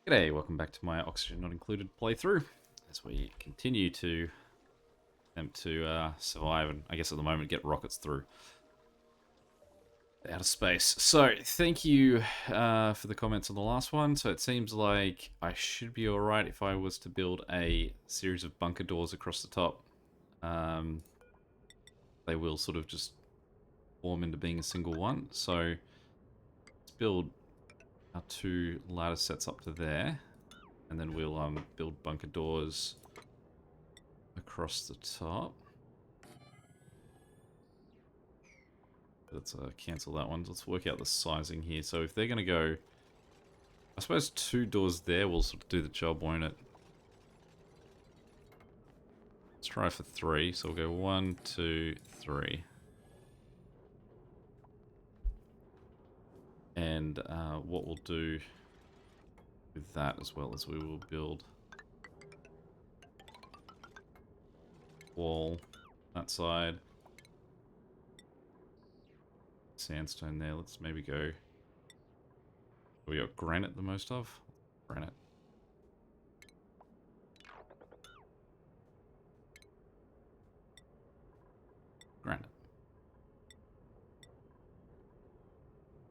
G'day, welcome back to my Oxygen Not Included playthrough as we continue to attempt to survive and I guess at the moment get rockets through outer space. So thank you for the comments on the last one. So it seems like I should be alright if I was to build a series of bunker doors across the top. They will sort of just form into being a single one. So let's build our two ladder sets up to there, and then we'll build bunker doors across the top. Let's cancel that one. Let's work out the sizing here. So if they're going to go, I suppose 2 doors there will sort of do the job, won't it? Let's try for 3. So we'll go 1, 2, 3. And what we'll do with that as well is we will build wall that side, sandstone there. Let's maybe go, we got granite the most of, granite. Granite.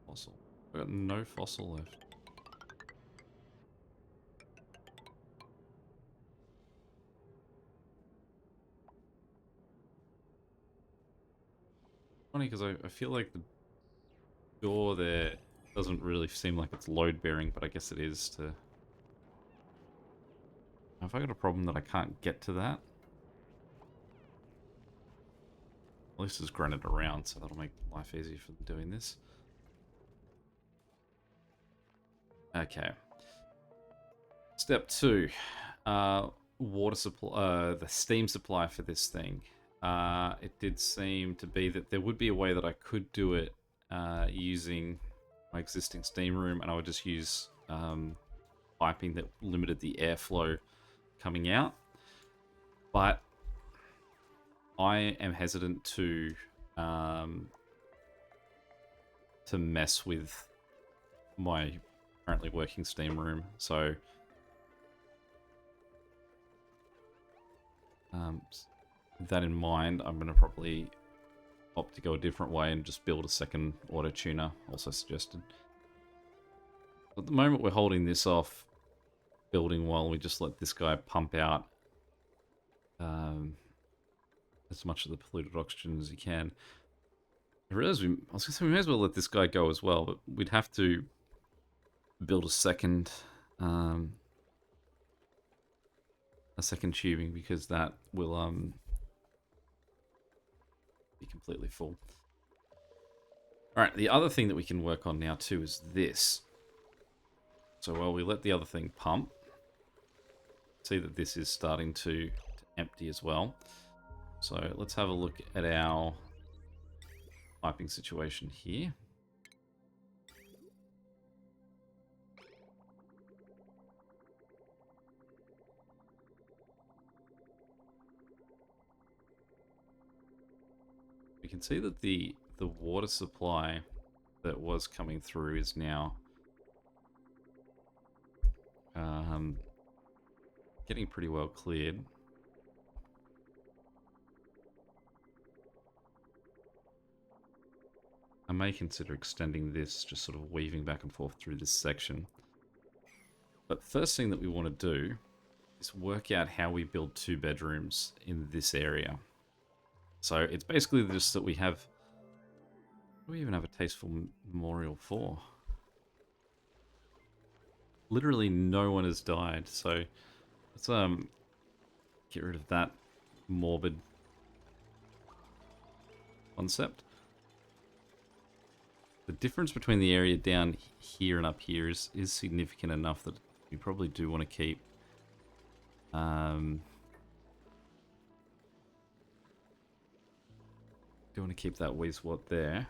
Fossil. We've got no fossil left. Funny because I feel like the door there doesn't really seem like it's load bearing, but I guess it is to... Have I got a problem that I can't get to that? At least there's granite around, so that'll make life easier for them doing this. Okay. Step 2. Water supply, the steam supply for this thing. It did seem to be that there would be a way that I could do it using my existing steam room, and I would just use piping that limited the airflow coming out. But I am hesitant to mess with my currently working steam room, so with that in mind, I'm going to probably opt to go a different way and just build a second auto tuner, also suggested. At the moment we're holding this off building while we just let this guy pump out as much of the polluted oxygen as he can. I realized I was going to say we may as well let this guy go as well, but we'd have to build a second tubing because that will be completely full. Alright, the other thing that we can work on now too is this. So while we let the other thing pump, see that this is starting to empty as well. So let's have a look at our piping situation here. We can see that the water supply that was coming through is now getting pretty well cleared. I may consider extending this, just sort of weaving back and forth through this section. But first thing that we want to do is work out how we build 2 bedrooms in this area. So it's basically just that we have... What do we even have a tasteful memorial for? Literally no one has died, so let's get rid of that morbid concept. The difference between the area down here and up here is significant enough that we probably do want to keep that wastewater there.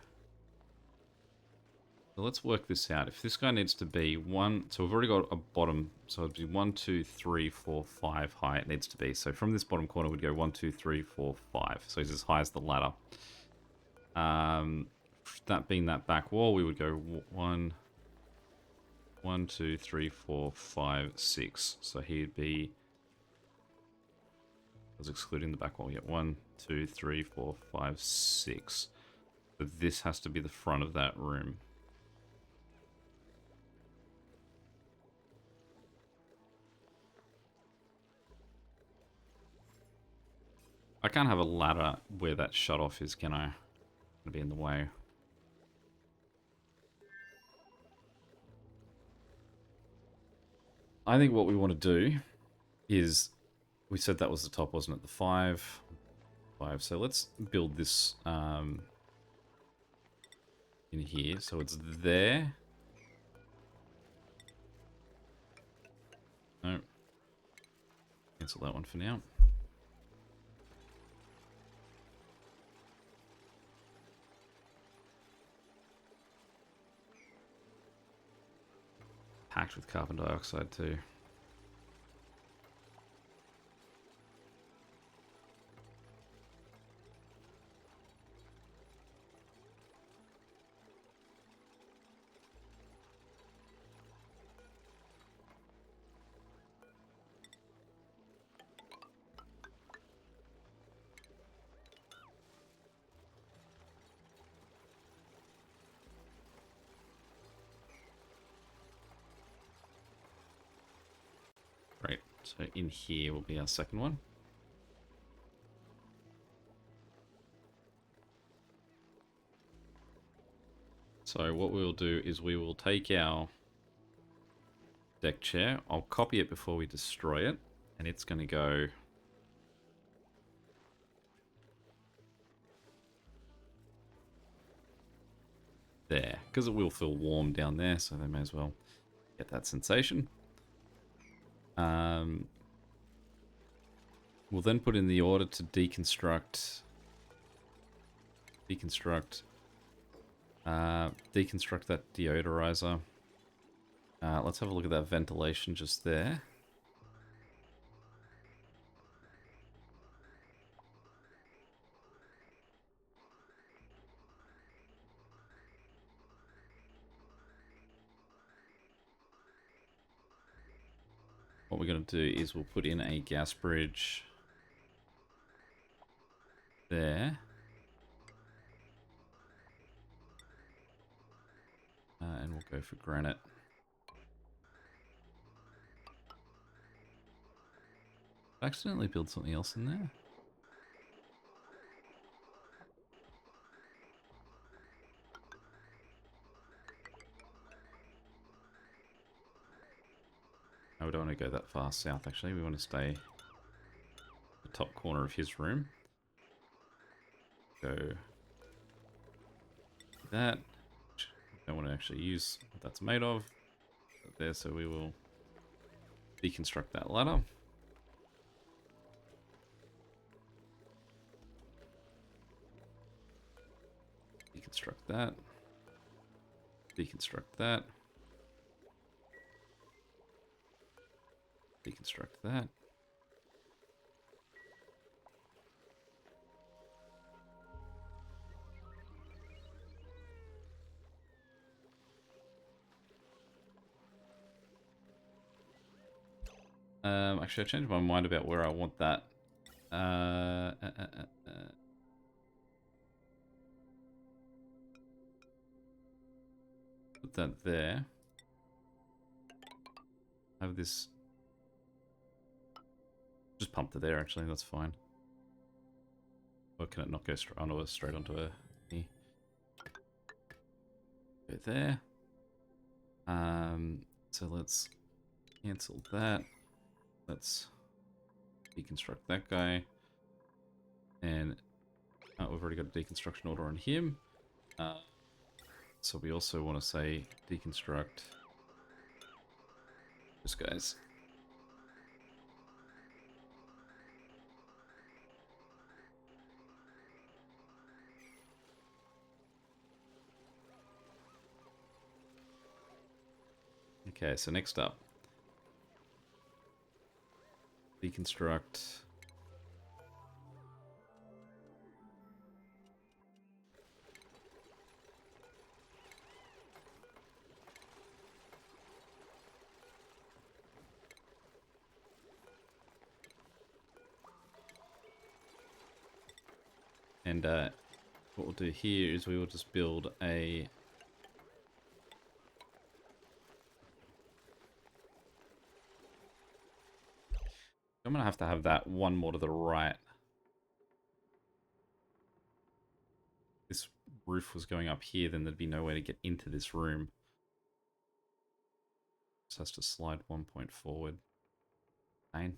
So let's work this out. If this guy needs to be 1, so we've already got a bottom, so it'd be 1, 2, 3, 4, 5 high it needs to be. So from this bottom corner we'd go 1, 2, 3, 4, 5. So he's as high as the ladder. That being that back wall, we would go 1, 1, 2, 3, 4, 5, 6. So he'd be... I was excluding the back wall. Yeah, 1, 2, 3, 4, 5, 6. So this has to be the front of that room. I can't have a ladder where that shut off is, can I? Gonna be in the way. I think what we want to do is, we said that was the top, wasn't it? The 5. So let's build this in here. So it's there. No. Cancel that one for now. Packed with carbon dioxide too. Great. So in here will be our second one. So what we'll do is we will take our deck chair. I'll copy it before we destroy it. And it's going to go... there. Because it will feel warm down there, so they may as well get that sensation. We'll then put in the order to deconstruct that deodorizer. Let's have a look at that ventilation just there. What we're going to do is we'll put in a gas bridge there. And we'll go for granite. I accidentally build something else in there. No, we don't want to go that far south, actually. We want to stay the top corner of his room. Go that. Don't want to actually use what that's made of. There, so we will deconstruct that ladder. Deconstruct that. Deconstruct that. Deconstruct that. Actually, I changed my mind about where I want that. Put that there. Have this. Just pump to there, actually, that's fine. Or can it not go straight onto a... Go there. So let's cancel that. Let's deconstruct that guy. And we've already got a deconstruction order on him. So we also want to say deconstruct this guy's. Okay, so next up, deconstruct And what we'll do here is we will just build a... I'm going to have that one more to the right. This roof was going up here, then there'd be no way to get into this room. Just has to slide 1 point forward. Fine.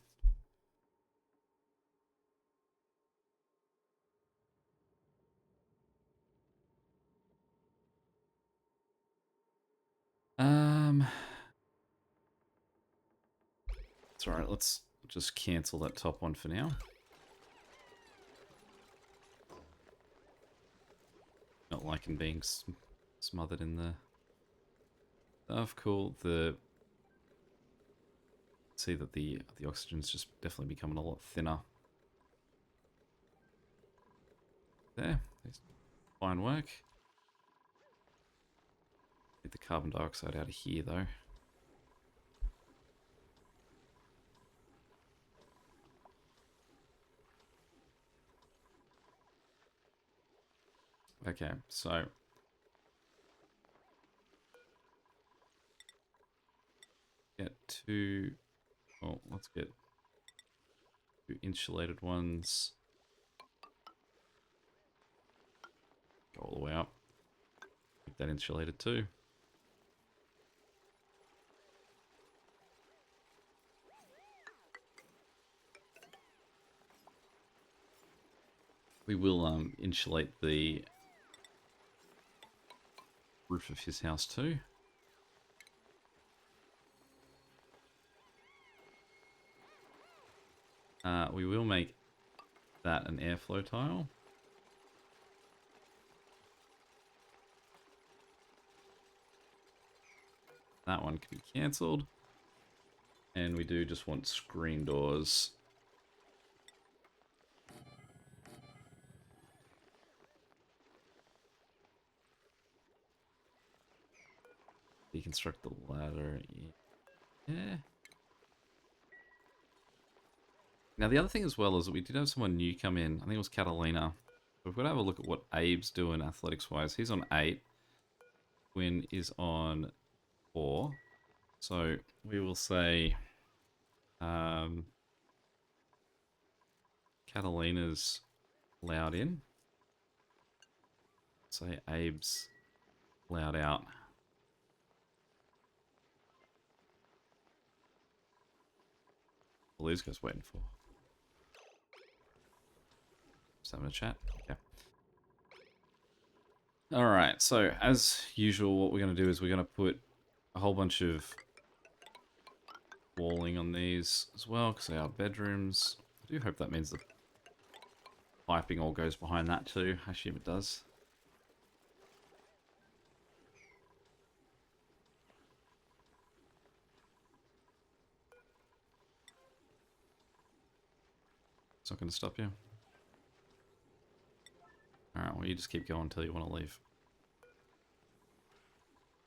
It's alright, let's just cancel that top one for now. Not liking being smothered in the stuff. Cool. See that the oxygen's just definitely becoming a lot thinner. There. Fine work. Get the carbon dioxide out of here though. Okay, so get two. Oh, let's get two insulated ones. Go all the way up. Keep that insulated too. We will insulate the roof of his house too. We will make that an airflow tile. That one can be cancelled. And we do just want screen doors. Deconstruct the ladder. Yeah. Now the other thing as well is that we did have someone new come in. I think it was Catalina. We've got to have a look at what Abe's doing athletics-wise. He's on 8. Quinn is on 4. So we will say Catalina's allowed in. Say Abe's allowed out. What are these guys waiting for? Just having a chat. Okay. Alright, so as usual, what we're going to do is we're going to put a whole bunch of walling on these as well, because they are bedrooms. I do hope that means the piping all goes behind that too. I assume it does. It's not going to stop you. Alright, well you just keep going until you want to leave.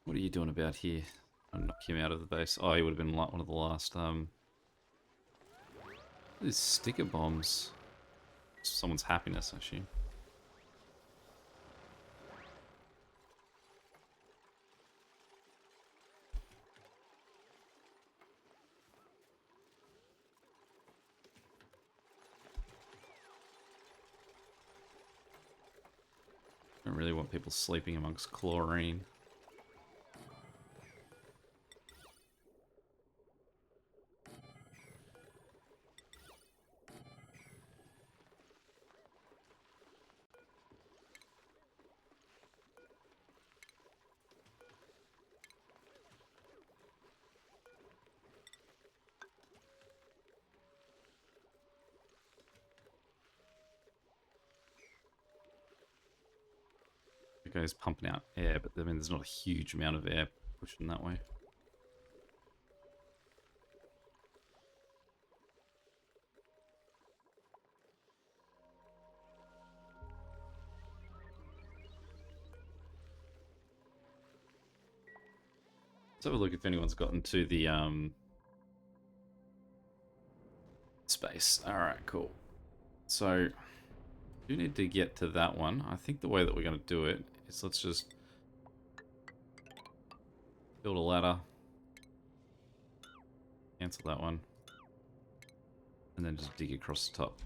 What are you doing about here? I'll knock him out of the base. Oh, he would have been one of the last, these sticker bombs. Someone's happiness, I assume. I don't really want people sleeping amongst chlorine. The guy's pumping out air, but I mean, there's not a huge amount of air pushing that way. Let's have a look if anyone's gotten to the space. Alright, cool. So Do need to get to that one. I think the way that we're going to do it is let's just build a ladder, cancel that one, and then just dig across the top.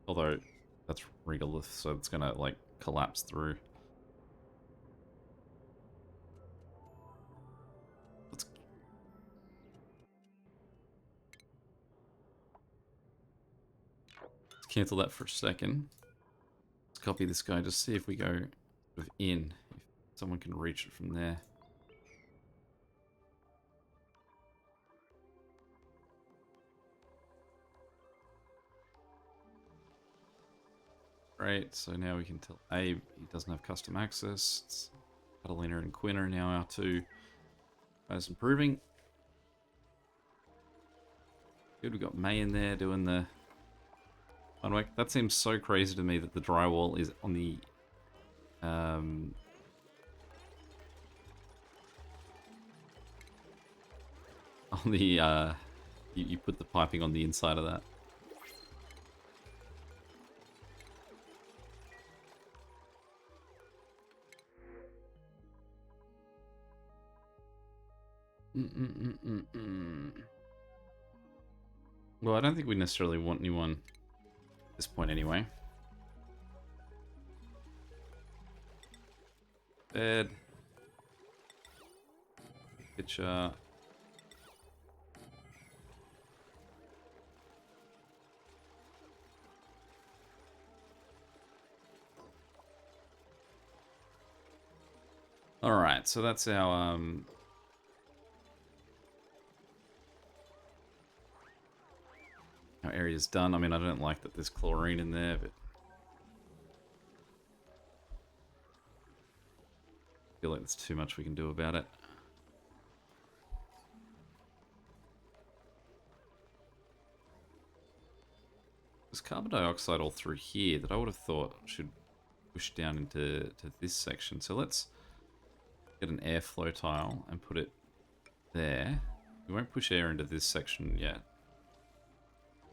Although that's regolith, so it's going to like collapse through. Let's cancel that for a second. Let's copy this guy, just see if we go in, if someone can reach it from there. Great, so now we can tell Abe he doesn't have custom access. It's Catalina and Quinn are now our two guys improving. Good, we got May in there doing the fun work. That seems so crazy to me that the drywall is on the you put the piping on the inside of that. Well, I don't think we necessarily want anyone at this point anyway. Bed. Picture. Alright, so that's our area's done. I mean, I don't like that there's chlorine in there, but I feel like there's too much we can do about it. There's carbon dioxide all through here that I would have thought should push down into this section. So let's get an airflow tile and put it there. We won't push air into this section yet.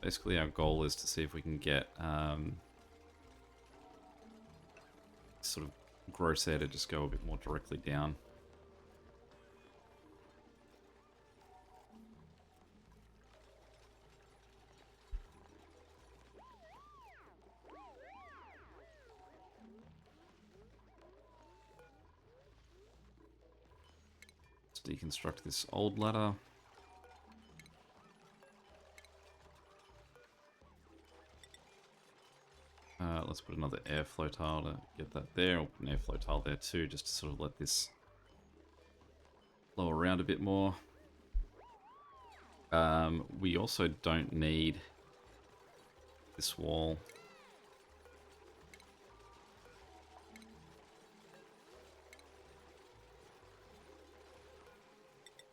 Basically, our goal is to see if we can get sort of gross air to just go a bit more directly down. Let's deconstruct this old ladder. Let's put another airflow tile to get that there. I'll put an airflow tile there too, just to sort of let this flow around a bit more. We also don't need this wall.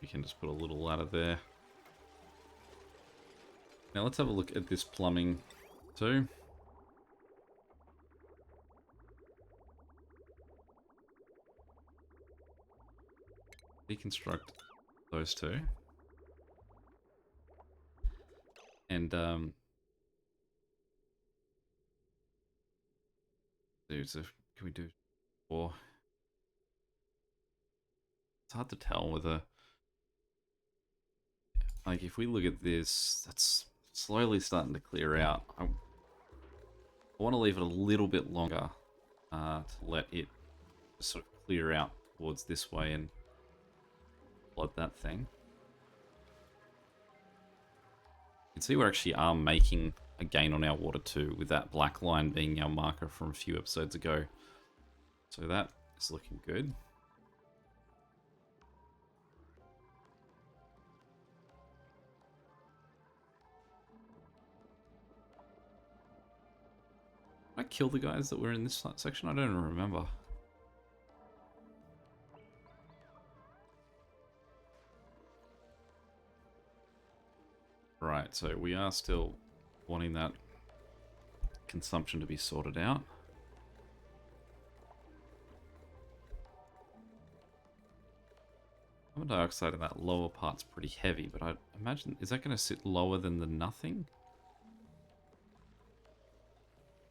We can just put a little ladder there. Now let's have a look at this plumbing too. Deconstruct those two. And so can we do 4? It's hard to tell whether, like, if we look at this, that's slowly starting to clear out. I want to leave it a little bit longer to let it just sort of clear out towards this way and flood that thing. You can see we actually are making a gain on our water too, with that black line being our marker from a few episodes ago. So that is looking good. Did I kill the guys that were in this section? I don't even remember. Right, so we are still wanting that consumption to be sorted out. Carbon dioxide in that lower part's pretty heavy, but I imagine, is that going to sit lower than the nothing?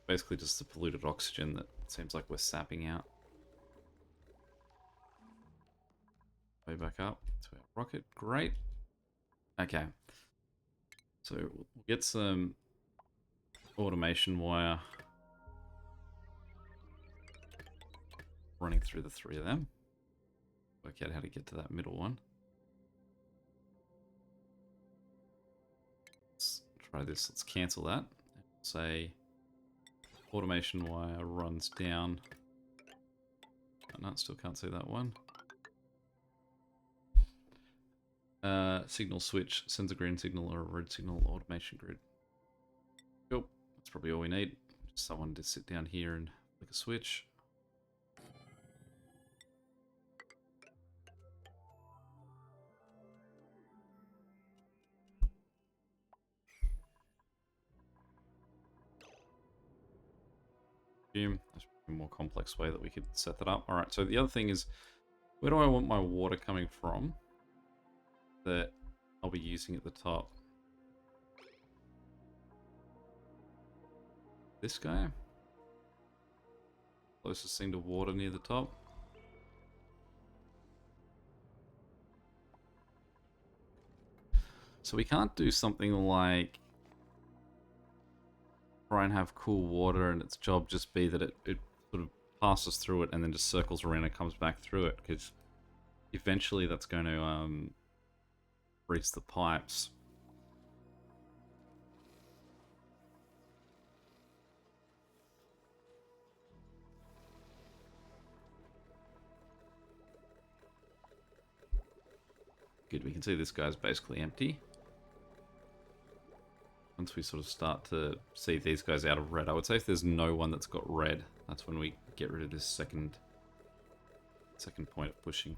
basically just the polluted oxygen that seems like we're sapping out. Way back up to our rocket. Great. Okay. So we'll get some automation wire running through the three of them. Work out how to get to that middle one. Let's try this. Let's cancel that. Say automation wire runs down. Oh, no, still can't see that one. Signal switch sends a green signal or a red signal automation grid. Cool. That's probably all we need. Just someone to sit down here and flick a switch. That's a more complex way that we could set that up. All right, so the other thing is, where do I want my water coming from that I'll be using at the top? This guy? Closest thing to water near the top. So we can't do something like try and have cool water and its job just be that it sort of passes through it and then just circles around and comes back through it, because eventually that's going to freeze the pipes. Good, we can see this guy's basically empty. Once we sort of start to see these guys out of red, I would say if there's no one that's got red, that's when we get rid of this second point of pushing.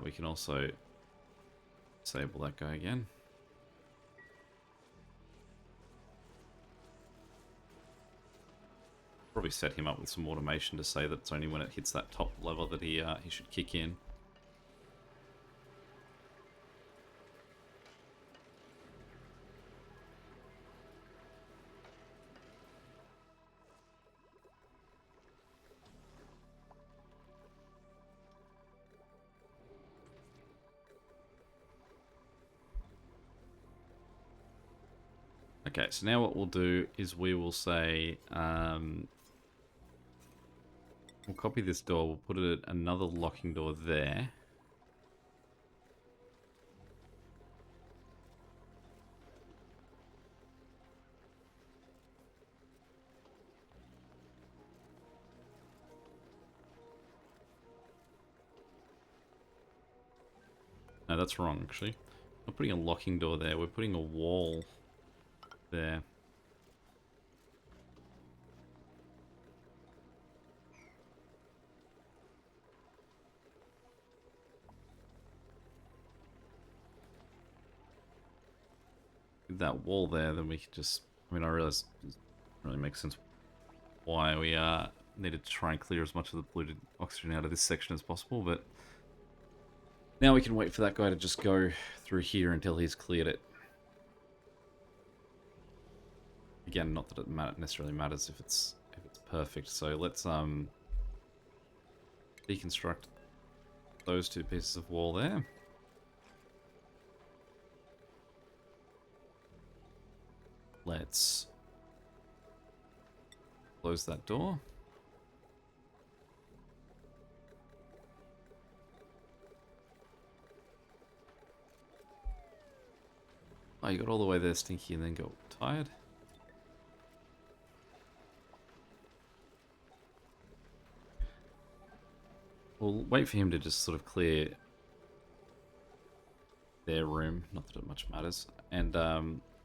We can also disable that guy again. Probably set him up with some automation to say that it's only when it hits that top level that he should kick in. Okay, so now what we'll do is we will say, we'll copy this door, we'll put it at another locking door there. No, that's wrong, actually. We're putting a locking door there, we're putting a wall there. With that wall there, then we could just... I mean, I realize it doesn't really make sense why we needed to try and clear as much of the polluted oxygen out of this section as possible, but now we can wait for that guy to just go through here until he's cleared it. Again, not that it necessarily matters if it's perfect. So let's deconstruct those two pieces of wall there. Let's close that door. Oh, you got all the way there, Stinky, and then got tired. We'll wait for him to just sort of clear their room, not that it much matters. And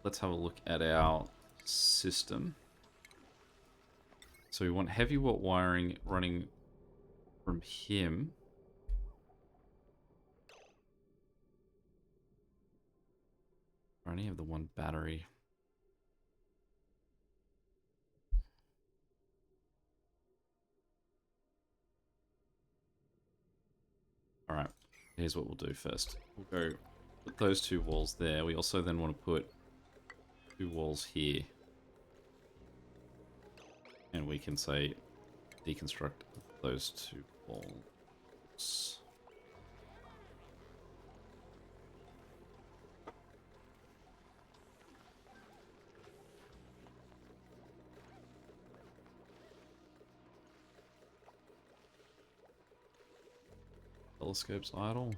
let's have a look at our system. So we want heavy watt wiring running from him. I only have the one battery. Alright, here's what we'll do first. We'll go put those two walls there. We also then want to put 2 walls here. And we can say deconstruct those 2 walls. Telescope's idle.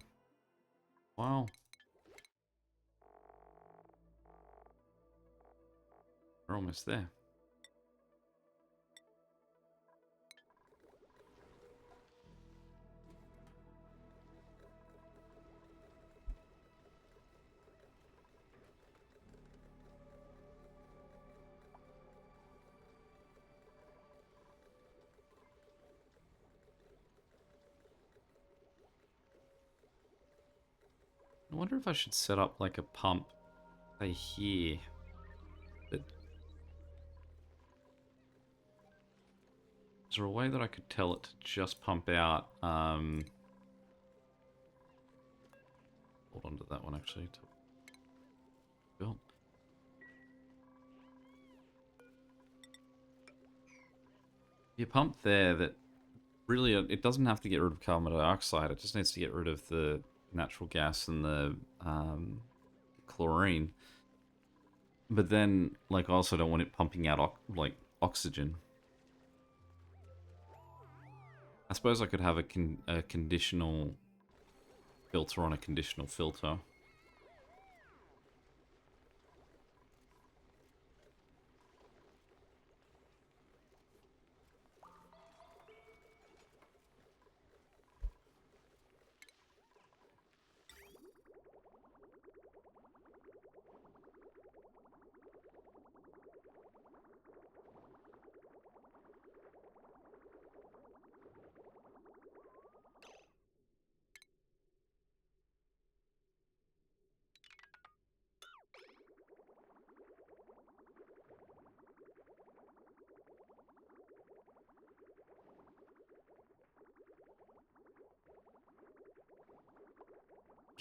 Wow. We're almost there. I wonder if I should set up like a pump, say here. That... Is there a way that I could tell it to just pump out? Hold on to that one actually. Built. You pump there that really it doesn't have to get rid of carbon dioxide. It just needs to get rid of the natural gas and the chlorine. But then, like, I also don't want it pumping out like oxygen. I suppose I could have a conditional filter on a conditional filter.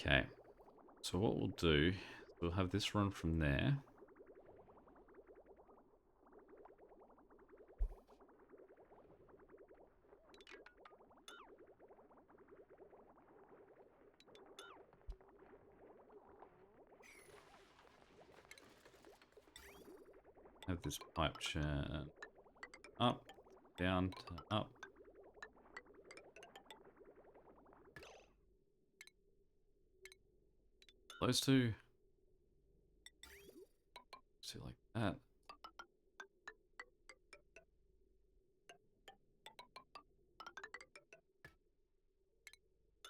Okay, so what we'll do, we'll have this run from there. Have this pipe churn up, down, to up. Those two like that.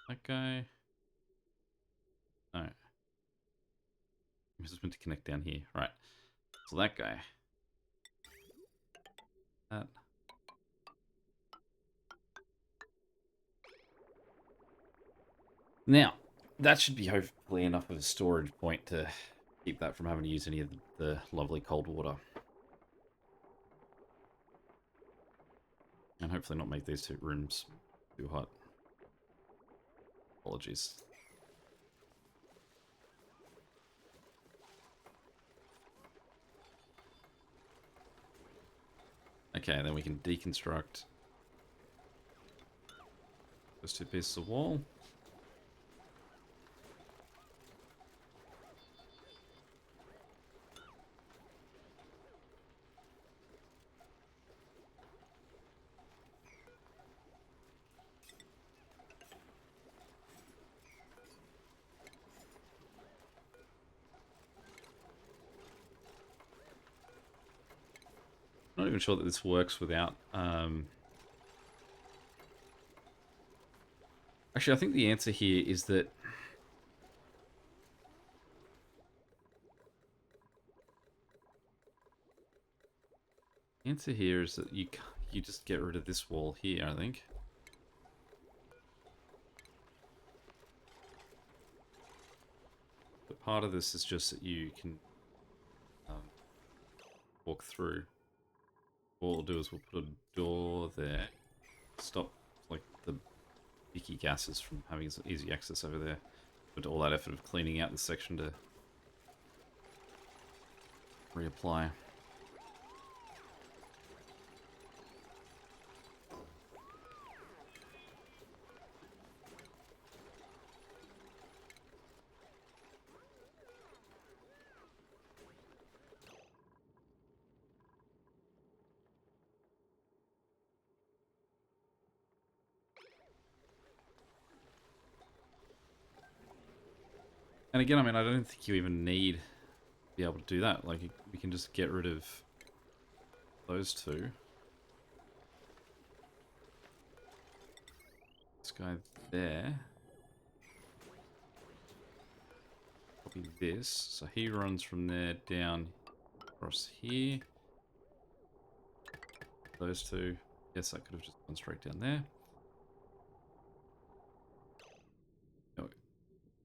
That guy. No. I'm just meant to connect down here. Right. So that guy. That. Now, that should be hopefully enough of a storage point to keep that from having to use any of the lovely cold water. And hopefully not make these 2 rooms too hot. Apologies. Okay, then we can deconstruct those 2 pieces of wall. I'm not even sure that this works without... Actually, I think the answer here is that... The answer here is that you just get rid of this wall here, I think. But part of this is just that you can walk through. What we'll do is we'll put a door there, stop like the icky gases from having easy access over there. Put all that effort of cleaning out this section to reapply. And again, I mean, I don't think you even need to be able to do that. Like, we can just get rid of those two. This guy there. Copy this. So he runs from there down across here. Those two. Yes, I could have just gone straight down there. No,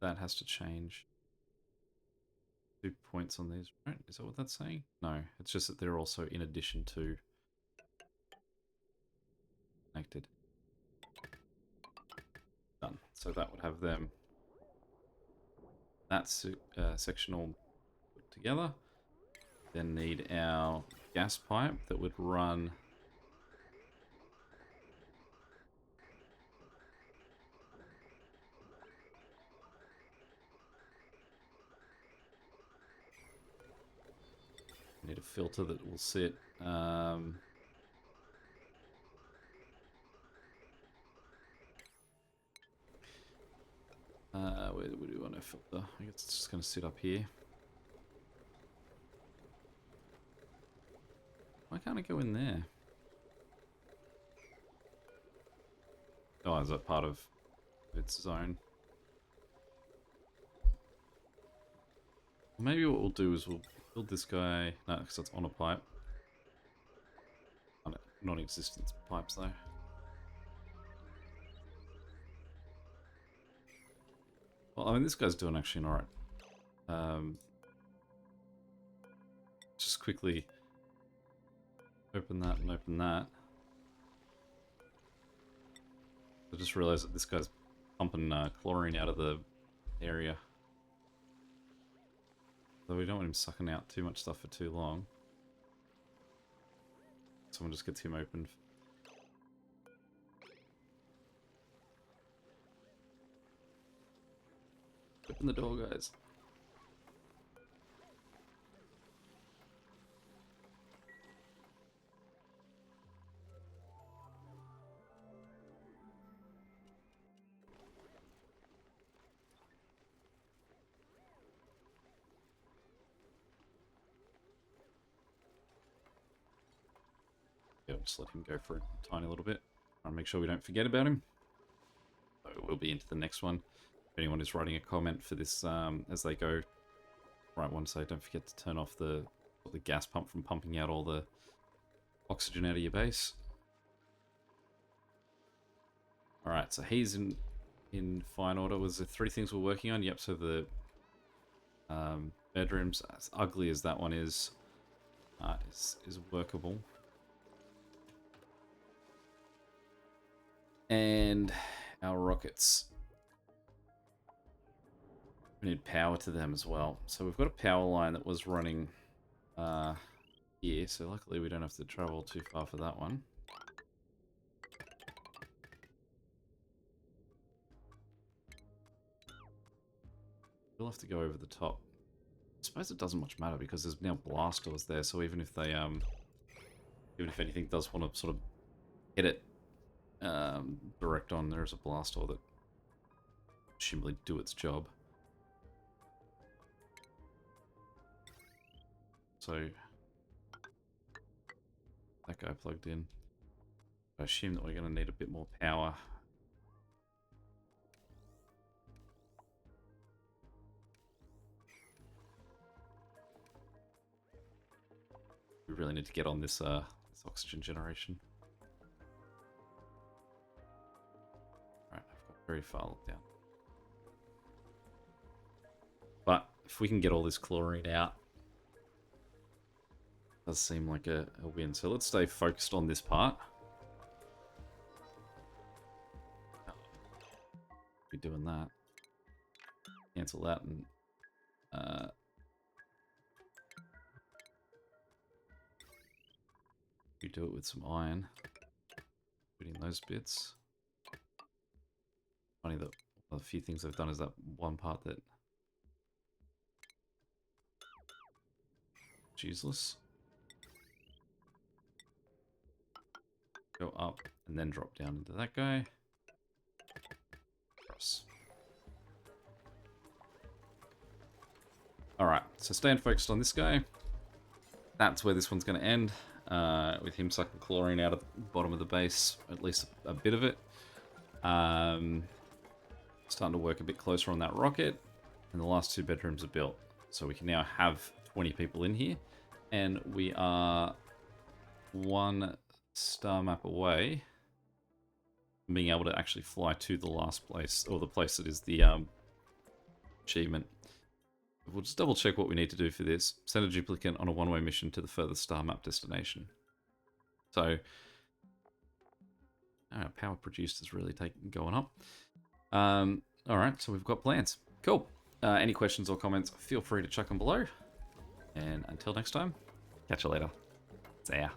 that has to change. 2 points on these, right? Is that what that's saying? No, it's just that they're also in addition to connected. Done. So that would have them. That's section all put together. Then need our gas pipe that would run need a filter that will sit where do we want to filter? I guess it's just going to sit up here. Why can't it go in there? Oh, is that part of its zone? Maybe what we'll do is we'll build this guy. No, because it's on a pipe. Non-existent pipes, though. Well, I mean, this guy's doing actually alright. Just quickly open that and open that. I just realized that this guy's pumping chlorine out of the area. So we don't want him sucking out too much stuff for too long. Someone just gets him open. Open the door, guys. Yeah, we'll just let him go for a tiny little bit. Try and make sure we don't forget about him. So we'll be into the next one. If anyone is writing a comment for this as they go, write one, say don't forget to turn off the gas pump from pumping out all the oxygen out of your base. Alright, so he's in fine order. Was there 3 things we're working on? Yep, so the bedrooms, as ugly as that one is workable. And our rockets. We need power to them as well. So we've got a power line that was running here, so luckily we don't have to travel too far for that one. We'll have to go over the top. I suppose it doesn't much matter because there's now blast doors there, so even if they even if anything does want to sort of hit it direct on, there's a blast door that presumably do its job. So that guy plugged in. I assume that we're going to need a bit more power. We really need to get on this this oxygen generation. Alright, I've got very far looked down. But if we can get all this chlorine out, it does seem like a win. So let's stay focused on this part. Be doing that. Cancel that and maybe do it with some iron. Put in those bits. Funny that one of the few things I've done is that one part that is useless. Go up and then drop down into that guy. Cross. Alright, so staying focused on this guy. That's where this one's going to end. With him sucking chlorine out of the bottom of the base, at least a bit of it. Starting to work a bit closer on that rocket. And the last 2 bedrooms are built. So we can now have 20 people in here. And we are 1 star map away from being able to actually fly to the last place, or the place that is the achievement. We'll just double check what we need to do for this. Send a duplicate on a one-way mission to the furthest star map destination. So, power produced is really going up. Alright, so we've got plans. Cool. Any questions or comments, feel free to chuck them below. And until next time, catch you later. See ya.